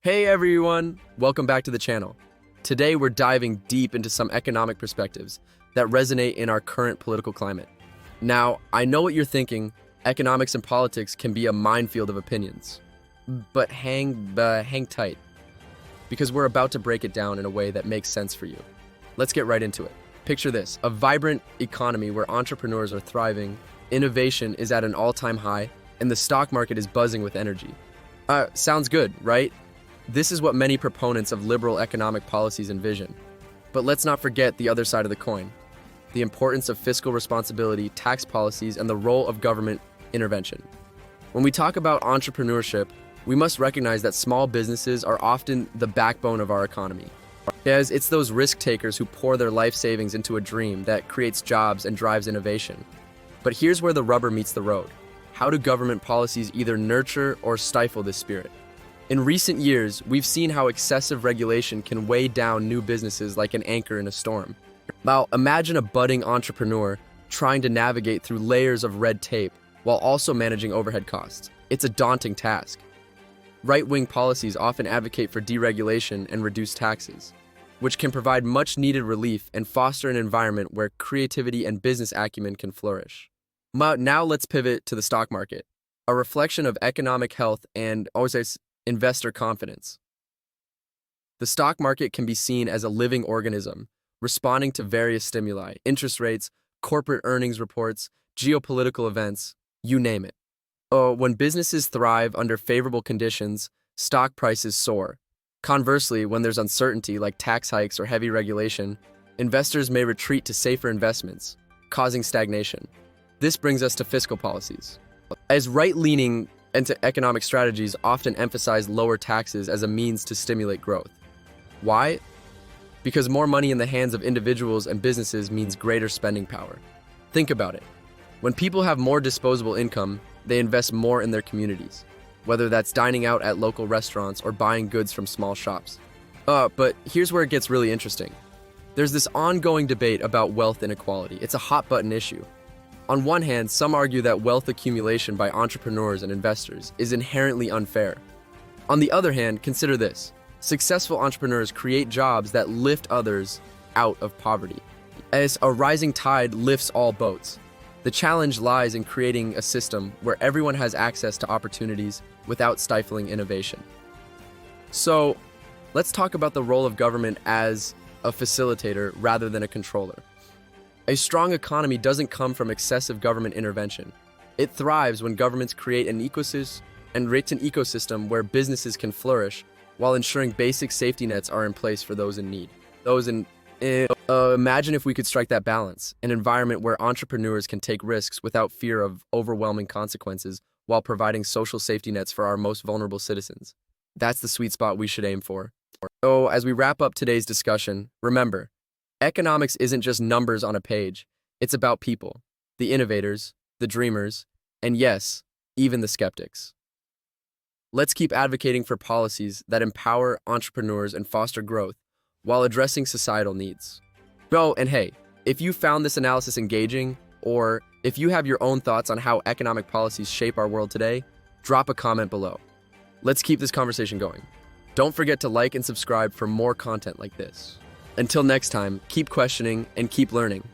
Hey everyone, welcome back to the channel. Today we're diving deep into some economic perspectives that resonate in our current political climate. Now, I know what you're thinking, economics and politics can be a minefield of opinions. But hang tight, because we're about to break it down in a way that makes sense for you. Let's get right into it. Picture this, a vibrant economy where entrepreneurs are thriving, innovation is at an all-time high, and the stock market is buzzing with energy. Sounds good, right? This is what many proponents of liberal economic policies envision. But let's not forget the other side of the coin, the importance of fiscal responsibility, tax policies, and the role of government intervention. When we talk about entrepreneurship, we must recognize that small businesses are often the backbone of our economy. As it's those risk takers who pour their life savings into a dream that creates jobs and drives innovation. But here's where the rubber meets the road. How do government policies either nurture or stifle this spirit? In recent years, we've seen how excessive regulation can weigh down new businesses like an anchor in a storm. Now, imagine a budding entrepreneur trying to navigate through layers of red tape while also managing overhead costs. It's a daunting task. Right-wing policies often advocate for deregulation and reduced taxes, which can provide much-needed relief and foster an environment where creativity and business acumen can flourish. Now let's pivot to the stock market, a reflection of economic health and investor confidence. The stock market can be seen as a living organism, responding to various stimuli, interest rates, corporate earnings reports, geopolitical events, you name it. When businesses thrive under favorable conditions, stock prices soar. Conversely, when there's uncertainty like tax hikes or heavy regulation, investors may retreat to safer investments, causing stagnation. This brings us to fiscal policies. As right-leaning economic strategies often emphasize lower taxes as a means to stimulate growth. Why? Because more money in the hands of individuals and businesses means greater spending power. Think about it. When people have more disposable income, they invest more in their communities, whether that's dining out at local restaurants or buying goods from small shops. But here's where it gets really interesting. There's this ongoing debate about wealth inequality. It's a hot-button issue. On one hand, some argue that wealth accumulation by entrepreneurs and investors is inherently unfair. On the other hand, consider this. Successful entrepreneurs create jobs that lift others out of poverty. As a rising tide lifts all boats, the challenge lies in creating a system where everyone has access to opportunities without stifling innovation. So, let's talk about the role of government as a facilitator rather than a controller. A strong economy doesn't come from excessive government intervention. It thrives when governments create an ecosystem where businesses can flourish while ensuring basic safety nets are in place for those in need. Imagine if we could strike that balance, an environment where entrepreneurs can take risks without fear of overwhelming consequences while providing social safety nets for our most vulnerable citizens. That's the sweet spot we should aim for. So, as we wrap up today's discussion, remember, economics isn't just numbers on a page. It's about people, the innovators, the dreamers, and yes, even the skeptics. Let's keep advocating for policies that empower entrepreneurs and foster growth while addressing societal needs. And hey, if you found this analysis engaging, or if you have your own thoughts on how economic policies shape our world today, drop a comment below. Let's keep this conversation going. Don't forget to like and subscribe for more content like this. Until next time, keep questioning and keep learning.